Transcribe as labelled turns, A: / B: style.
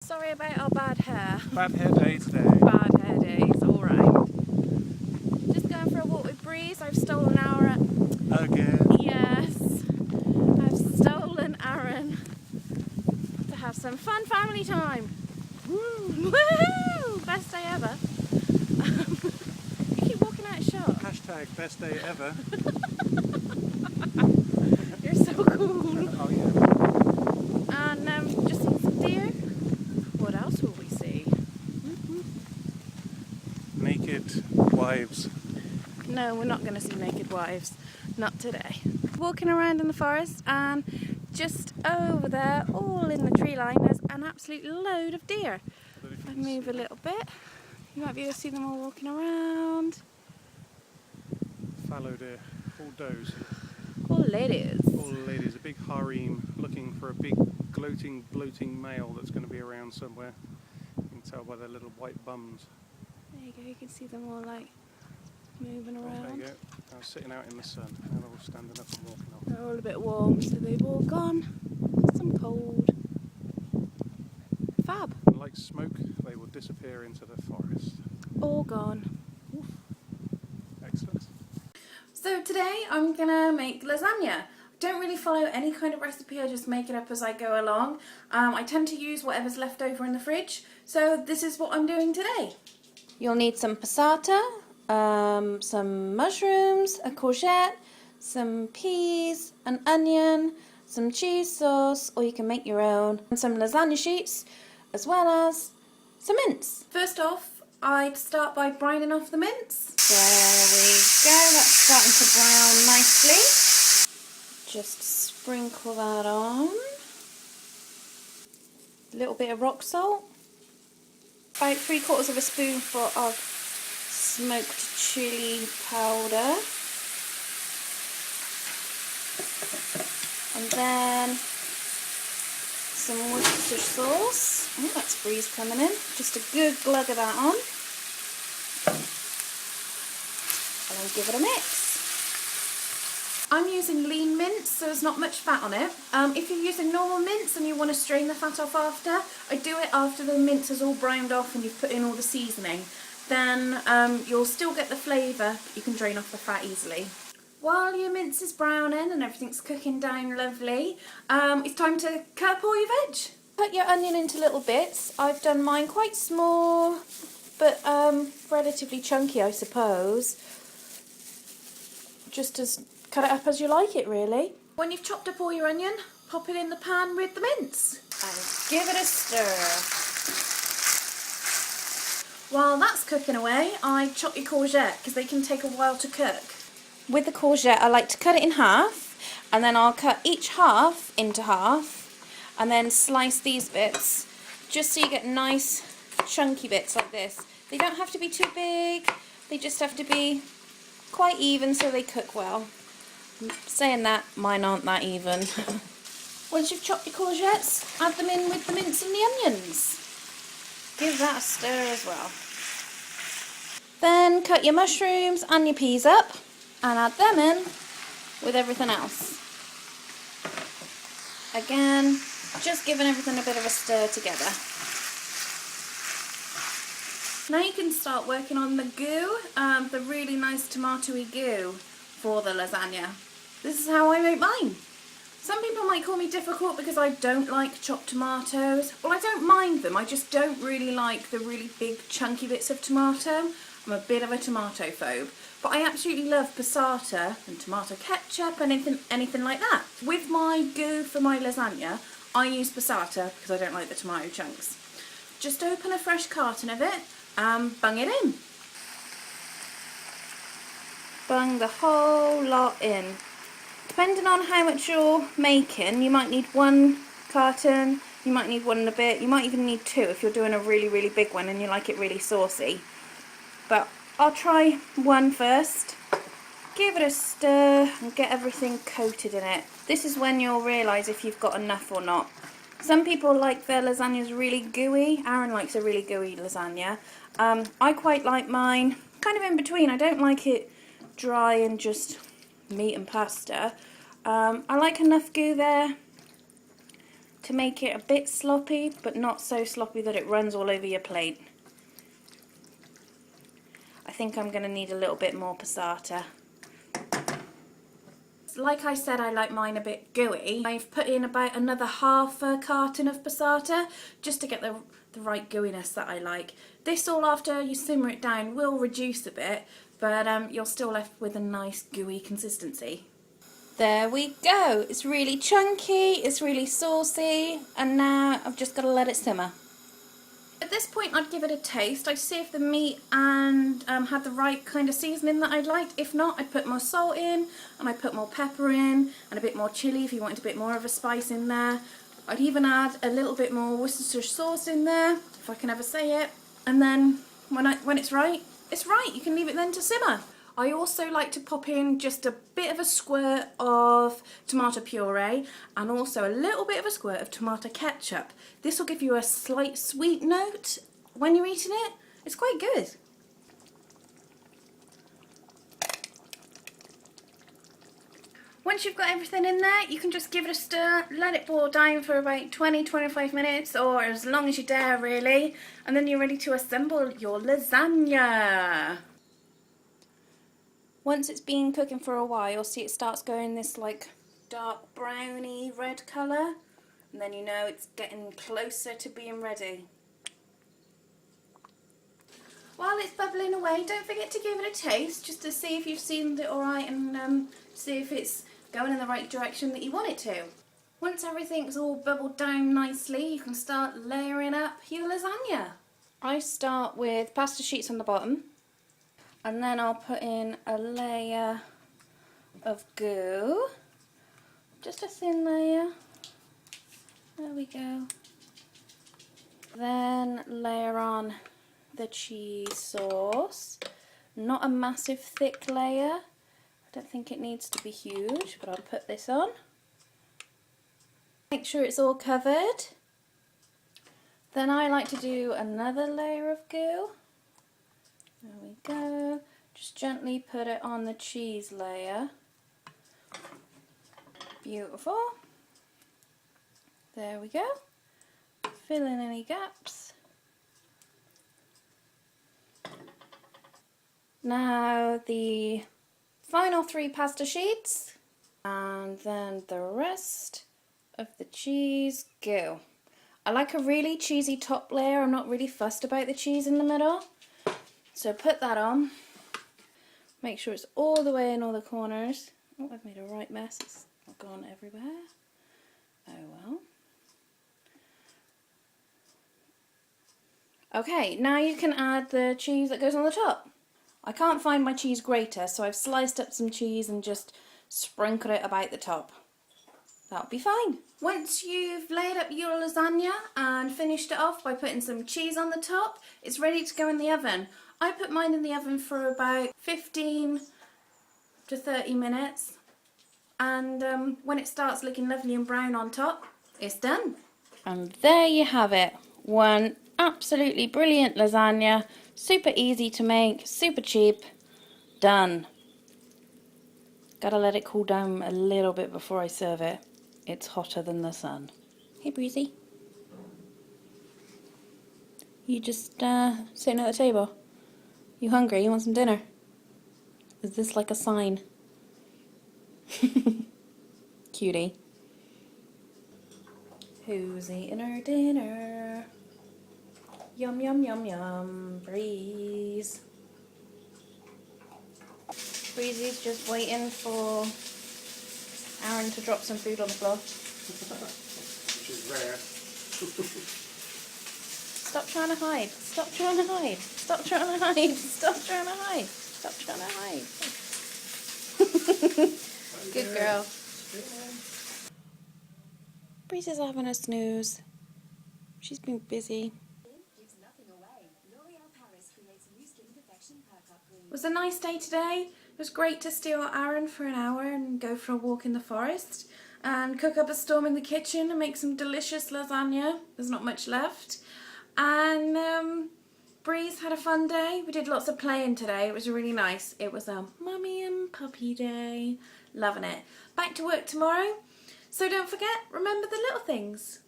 A: Sorry about our bad hair.
B: Bad hair day today.
A: Bad hair days, alright. Just going for a walk with Breeze. I've stolen
B: Again.
A: Yes. I've stolen Aaron to have some fun family time. Woo! Woohoo! Best day ever. You keep walking out of shot.
B: Hashtag best day ever.
A: You're so cool.
B: Oh yeah.
A: And just some deer. What else will we see?
B: Naked wives.
A: No, we're not going to see naked wives. Not today. Walking around in the forest, and just over there, all in the tree line, there's an absolute load of deer. If I move a little bit, you might be able to see them all walking around.
B: Fallow deer. All does.
A: All ladies.
B: All ladies. A big harem looking for a big gloating, bloating male that's going to be around somewhere. You can tell by their little white bums.
A: There you go, you can see them all like moving
B: Oh, there
A: around.
B: you go. Now sitting out in the sun. Now they're all standing up and walking off.
A: They're all a bit warm, so they've all gone. Some cold. Fab.
B: And like smoke, they will disappear into the forest.
A: All gone.
B: Oof. Excellent.
A: So today I'm gonna make lasagna. I don't really follow any kind of recipe, I just make it up as I go along. I tend to use whatever's left over in the fridge, so this is what I'm doing today. You'll need some passata, some mushrooms, a courgette, some peas, an onion, some cheese sauce, or you can make your own, and some lasagna sheets, as well as some mince. First off, I'd start by brining off the mince. There we go, that's starting to brown nicely. Just sprinkle that on. A little bit of rock salt. About 3/4 of a spoonful of smoked chili powder. And then some Worcestershire sauce. Oh, that's Breeze coming in. Just a good glug of that on. And then give it a mix. I'm using lean mince, so there's not much fat on it. If you're using normal mince and you want to strain the fat off after, I do it after the mince is all browned off and you've put in all the seasoning. Then you'll still get the flavour, but you can drain off the fat easily. While your mince is browning and everything's cooking down lovely, it's time to cut up all your veg. Cut your onion into little bits. I've done mine quite small, but relatively chunky, I suppose. Just as cut it up as you like it, really. When you've chopped up all your onion, pop it in the pan with the mince and give it a stir. While that's cooking away, I chop your courgette because they can take a while to cook. With the courgette, I like to cut it in half, and then I'll cut each half into half, and then slice these bits, just so you get nice chunky bits like this. They don't have to be too big, they just have to be quite even so they cook well. Saying that, mine aren't that even. Once you've chopped your courgettes, add them in with the mince and the onions. Give that a stir as well. Then cut your mushrooms and your peas up and add them in with everything else. Again, just giving everything a bit of a stir together. Now you can start working on the goo, the really nice tomatoey goo for the lasagna. This is how I make mine. Some people might call me difficult because I don't like chopped tomatoes. Well, I don't mind them, I just don't really like the really big chunky bits of tomato. I'm a bit of a tomato phobe. But I absolutely love passata and tomato ketchup and anything like that. With my goo for my lasagna, I use passata because I don't like the tomato chunks. Just open a fresh carton of it and bung it in. Bung the whole lot in. Depending on how much you're making, you might need 1 carton, you might need 1 and a bit, you might even need 2 if you're doing a really, really big one and you like it really saucy. But I'll try 1 first, give it a stir and get everything coated in it. This is when you'll realise if you've got enough or not. Some people like their lasagnas really gooey. Aaron likes a really gooey lasagna. I quite like mine kind of in between. I don't like it dry and just meat and pasta. I like enough goo there to make it a bit sloppy, but not so sloppy that it runs all over your plate. I think I'm going to need a little bit more passata. Like I said, I like mine a bit gooey. I've put in about another half a carton of passata just to get the right gooiness that I like. This all, after you simmer it down, will reduce a bit, but you're still left with a nice gooey consistency. There we go. It's really chunky, it's really saucy, and now I've just got to let it simmer. At this point I'd give it a taste. I'd see if the meat and had the right kind of seasoning that I'd like. If not, I'd put more salt in, and I'd put more pepper in, and a bit more chilli if you wanted a bit more of a spice in there. I'd even add a little bit more Worcestershire sauce in there, if I can ever say it. And then when it's right, it's right. You can leave it then to simmer. I also like to pop in just a bit of a squirt of tomato puree and also a little bit of a squirt of tomato ketchup. This will give you a slight sweet note when you're eating it. It's quite good. Once you've got everything in there, you can just give it a stir, let it boil down for about 20-25 minutes, or as long as you dare really, and then you're ready to assemble your lasagna. Once it's been cooking for a while, you'll see it starts going this like dark browny red colour, and then you know it's getting closer to being ready. While it's bubbling away, don't forget to give it a taste just to see if you've seasoned it alright and see if it's going in the right direction that you want it to. Once everything's all bubbled down nicely, you can start layering up your lasagna. I start with pasta sheets on the bottom, and then I'll put in a layer of goo, just a thin layer. There we go. Then layer on the cheese sauce. Not a massive thick layer. I don't think it needs to be huge, but I'll put this on. Make sure it's all covered. Then I like to do another layer of goo. There we go. Just gently put it on the cheese layer. Beautiful. There we go. Fill in any gaps. Now the final 3 pasta sheets, and then the rest of the cheese goo. I like a really cheesy top layer. I'm not really fussed about the cheese in the middle. So put that on. Make sure it's all the way in all the corners. Oh, I've made a right mess. It's gone everywhere. Oh well. Okay, now you can add the cheese that goes on the top. I can't find my cheese grater, so I've sliced up some cheese and just sprinkled it about the top. That'll be fine. Once you've laid up your lasagna and finished it off by putting some cheese on the top, it's ready to go in the oven. I put mine in the oven for about 15 to 30 minutes, and when it starts looking lovely and brown on top, it's done. And there you have it. One absolutely brilliant lasagna. Super easy to make, super cheap. Done. Gotta let it cool down a little bit before I serve it. It's hotter than the sun. Hey Breezy. You just sitting at the table? You hungry? You want some dinner? Is this like a sign? Cutie. Who's eating her dinner? Yum, yum, yum, yum. Breeze. Breezy's just waiting for Aaron to drop some food on the floor.
B: Which is rare.
A: Stop trying to hide. Stop trying to hide. Stop trying to hide. Stop trying to hide. Stop trying to hide. Good girl. Breezy's having a snooze. She's been busy. It was a nice day today. It was great to steal Aaron for an hour and go for a walk in the forest and cook up a storm in the kitchen and make some delicious lasagna. There's not much left. And Breeze had a fun day. We did lots of playing today. It was really nice. It was a mummy and puppy day. Loving it. Back to work tomorrow. So don't forget, remember the little things.